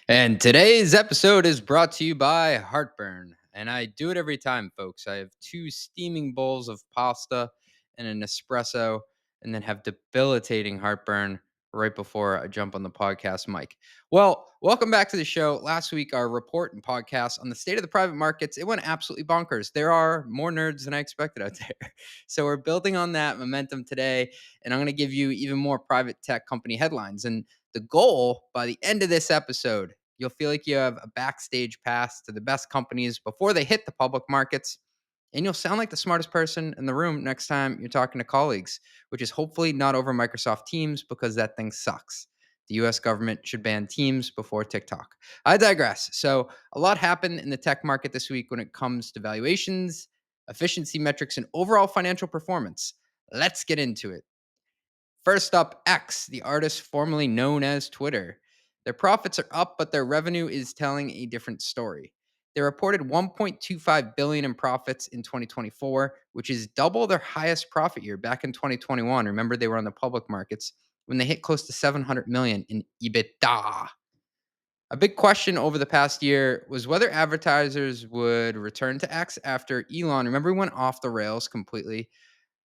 And today's episode is brought to you by Heartburn. And I do it every time, folks. I have two steaming bowls of pasta and an espresso, and then have debilitating heartburn right before I jump on the podcast mic. Well, welcome back to the show. Last week, our report and podcast on the state of the private markets, it went absolutely bonkers. There are more nerds than I expected out there. So we're building on that momentum today, and I'm going to give you even more private tech company headlines. And the goal by the end of this episode, you'll feel like you have a backstage pass to the best companies before they hit the public markets. And you'll sound like the smartest person in the room next time you're talking to colleagues, which is hopefully not over Microsoft Teams because that thing sucks. The US government should ban Teams before TikTok. I digress. So, a lot happened in the tech market this week when it comes to valuations, efficiency metrics, and overall financial performance. Let's get into it. First up, X, the artist formerly known as Twitter. Their profits are up, but their revenue is telling a different story. They reported 1.25 billion in profits in 2024, which is double their highest profit year back in 2021. Remember, they were on the public markets when they hit close to 700 million in EBITDA. A big question over the past year was whether advertisers would return to X after Elon, remember, he went off the rails completely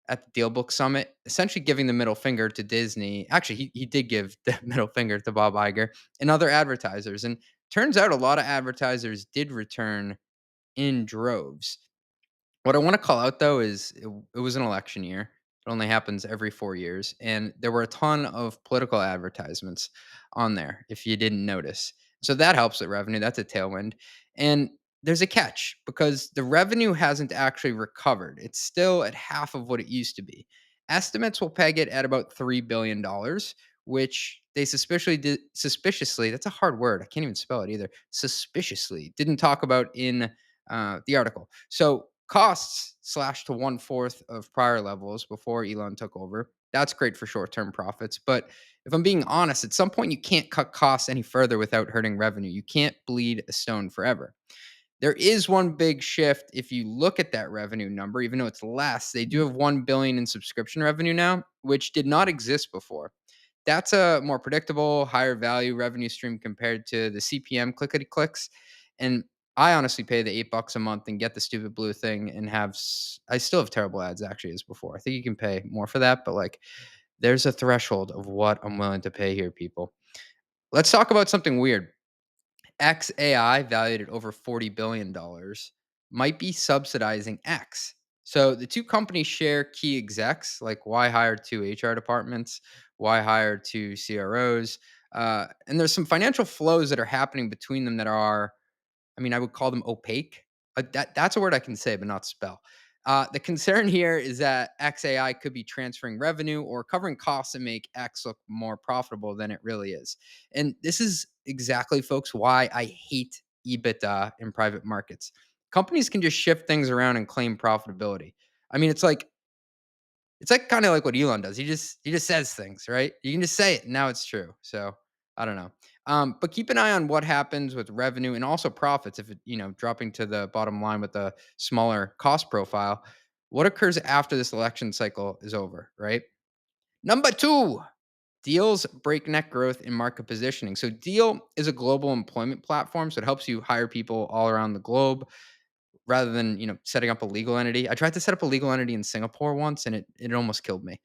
at the Deal Book Summit, essentially giving the middle finger to Disney. Actually, he did give the middle finger to Bob Iger and other advertisers. And turns out a lot of advertisers did return in droves. What I want to call out though is it was an election year. It only happens every 4 years. And there were a ton of political advertisements on there, if you didn't notice. So that helps with revenue. That's a tailwind. And there's a catch because the revenue hasn't actually recovered. It's still at half of what it used to be. Estimates will peg it at about $3 billion, which they suspiciously, that's a hard word. I can't even spell it either. Suspiciously didn't talk about in the article. So costs slashed to one fourth of prior levels before Elon took over. That's great for short term profits. But if I'm being honest, at some point you can't cut costs any further without hurting revenue. You can't bleed a stone forever. There is one big shift if you look at that revenue number, even though it's less. They do have 1 billion in subscription revenue now, which did not exist before. That's a more predictable, higher value revenue stream compared to the CPM clickety clicks. And I honestly pay the $8 a month and get the stupid blue thing and I still have terrible ads actually as before. I think you can pay more for that, but like there's a threshold of what I'm willing to pay here, people. Let's talk about something weird. XAI, valued at over $40 billion, might be subsidizing X. So the two companies share key execs, like why hire two HR departments, why hire two CROs. And there's some financial flows that are happening between them that are, I mean, I would call them opaque. That's a word I can say, but not spell. The concern here is that XAI could be transferring revenue or covering costs and make X look more profitable than it really is. And this is exactly, folks, why I hate EBITDA in private markets. Companies can just shift things around and claim profitability. I mean, it's like kind of like what Elon does. He just says things, right? You can just say it, and now it's true. So I don't know. But keep an eye on what happens with revenue and also profits. If it, dropping to the bottom line with a smaller cost profile, what occurs after this election cycle is over, right? Number two, Deal's breakneck growth in market positioning. So Deal is a global employment platform, so it helps you hire people all around the globe rather than setting up a legal entity. I tried to set up a legal entity in Singapore once, and it almost killed me.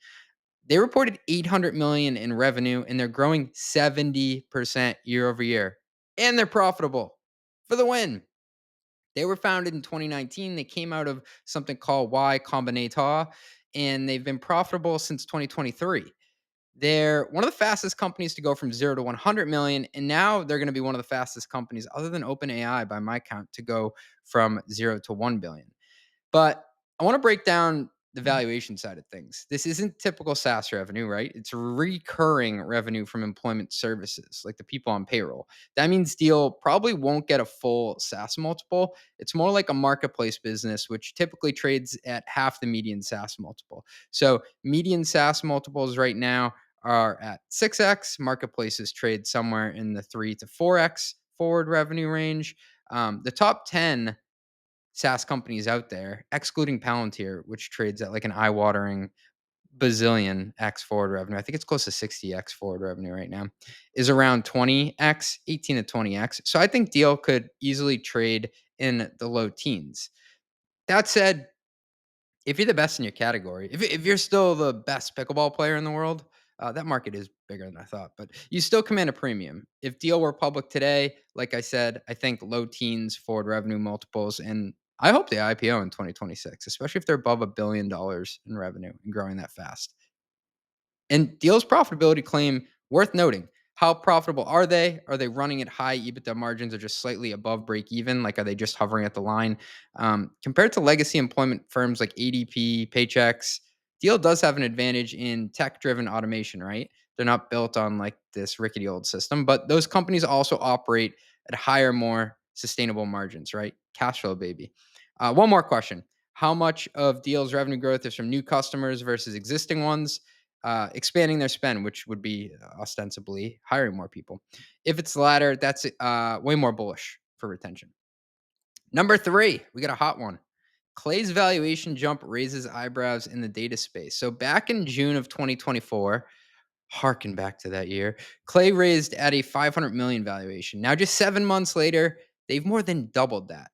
They reported 800 million in revenue, and they're growing 70% year over year, and they're profitable for the win. They were founded in 2019. They came out of something called Y Combinator, and they've been profitable since 2023. They're one of the fastest companies to go from 0 to 100 million, and now they're going to be one of the fastest companies, other than OpenAI, by my count, to go from 0 to 1 billion. But I want to break down the valuation side of things. This isn't typical SaaS revenue, right? It's recurring revenue from employment services, like the people on payroll. That means Deal probably won't get a full SaaS multiple. It's more like a marketplace business, which typically trades at half the median SaaS multiple. So median SaaS multiples right now are at 6x. Marketplaces trade somewhere in the 3 to 4x forward revenue range. The top 10 SaaS companies out there, excluding Palantir, which trades at like an eye-watering bazillion X forward revenue. I think it's close to 60X forward revenue right now, is around 20X, 18 to 20X. So I think Deal could easily trade in the low teens. That said, if you're the best in your category, if you're still the best pickleball player in the world, that market is bigger than I thought, but you still command a premium. If Deal were public today, like I said, I think low teens forward revenue multiples, and I hope they IPO in 2026, especially if they're above $1 billion in revenue and growing that fast. And Deal's profitability claim worth noting. How profitable are they? Are they running at high EBITDA margins or just slightly above break even? Like, are they just hovering at the line? Compared to legacy employment firms like ADP, Paychex, Deal does have an advantage in tech driven automation, right? They're not built on like this rickety old system, but those companies also operate at higher, more sustainable margins, right? Cash flow, baby. One more question. How much of Deal's revenue growth is from new customers versus existing ones? Expanding their spend, which would be ostensibly hiring more people. If it's the latter, that's way more bullish for retention. Number three, we got a hot one. Clay's valuation jump raises eyebrows in the data space. So back in June of 2024, harken back to that year, Clay raised at a 500 million valuation. Now, just 7 months later, they've more than doubled that.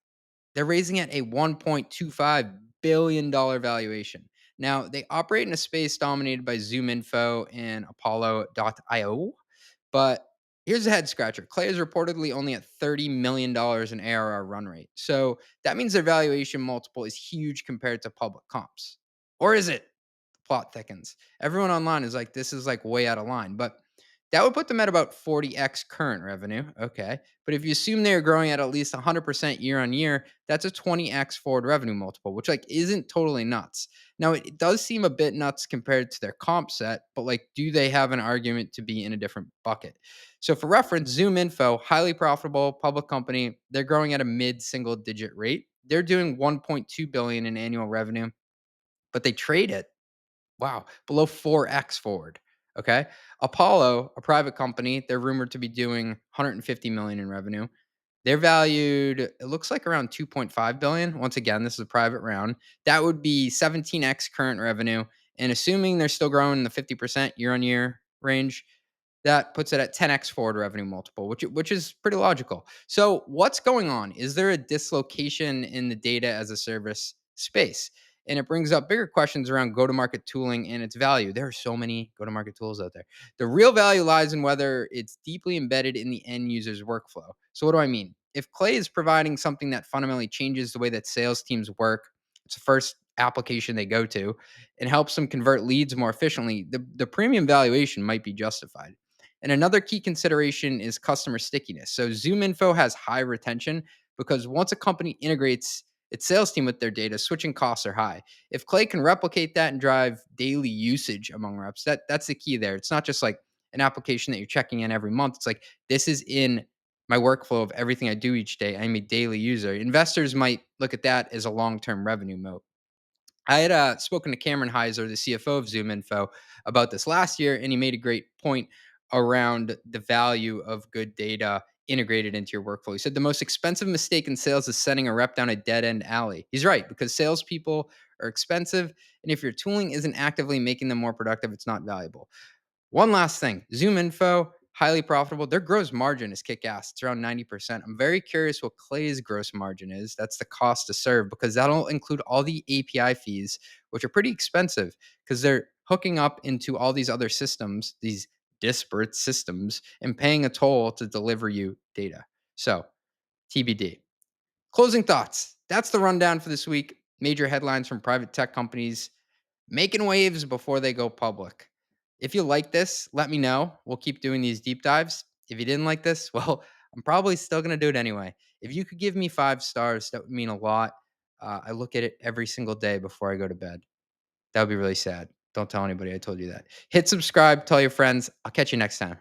They're raising at a $1.25 billion valuation. Now, they operate in a space dominated by Zoom Info and Apollo.io. But here's a head scratcher. Clay is reportedly only at $30 million in ARR run rate. So that means their valuation multiple is huge compared to public comps. Or is it? The plot thickens. Everyone online is like, this is like way out of line. But that would put them at about 40x current revenue. Okay. But if you assume they're growing at least 100% year on year, that's a 20x forward revenue multiple, which like isn't totally nuts. Now, it does seem a bit nuts compared to their comp set, but like, do they have an argument to be in a different bucket? So, for reference, Zoom Info, highly profitable public company, they're growing at a mid single digit rate. They're doing 1.2 billion in annual revenue, but they trade it, wow, below 4x forward. Okay. Apollo, a private company, they're rumored to be doing 150 million in revenue. They're valued, it looks like around 2.5 billion. Once again, this is a private round. That would be 17x current revenue. And assuming they're still growing in the 50% year on year range, that puts it at 10x forward revenue multiple, which is pretty logical. So, what's going on? Is there a dislocation in the data as a service space? And it brings up bigger questions around go to market tooling and its value. There are so many go to market tools out there. The real value lies in whether it's deeply embedded in the end user's workflow. So, what do I mean? If Clay is providing something that fundamentally changes the way that sales teams work, it's the first application they go to, and helps them convert leads more efficiently, the premium valuation might be justified. And another key consideration is customer stickiness. So Zoom Info has high retention because once a company integrates its sales team with their data, switching costs are high. If Clay can replicate that and drive daily usage among reps, that's the key there. It's not just like an application that you're checking in every month. It's like this is in my workflow of everything I do each day. I'm a daily user. Investors might look at that as a long-term revenue moat. I had spoken to Cameron Heiser, the CFO of Zoom Info, about this last year, and he made a great point around the value of good data integrated into your workflow. He said the most expensive mistake in sales is sending a rep down a dead end alley. He's right, because salespeople are expensive, and if your tooling isn't actively making them more productive, it's not valuable. One last thing, Zoom Info, highly profitable. Their gross margin is kick ass. It's around 90%. I'm very curious what Clay's gross margin is. That's the cost to serve because that'll include all the API fees, which are pretty expensive because they're hooking up into all these other systems, these disparate systems, and paying a toll to deliver you data. So, TBD. Closing thoughts. That's the rundown for this week. Major headlines from private tech companies making waves before they go public. If you like this, let me know. We'll keep doing these deep dives. If you didn't like this, well, I'm probably still going to do it anyway. If you could give me 5 stars, that would mean a lot. I look at it every single day before I go to bed. That would be really sad. Don't tell anybody I told you that. Hit subscribe, tell your friends. I'll catch you next time.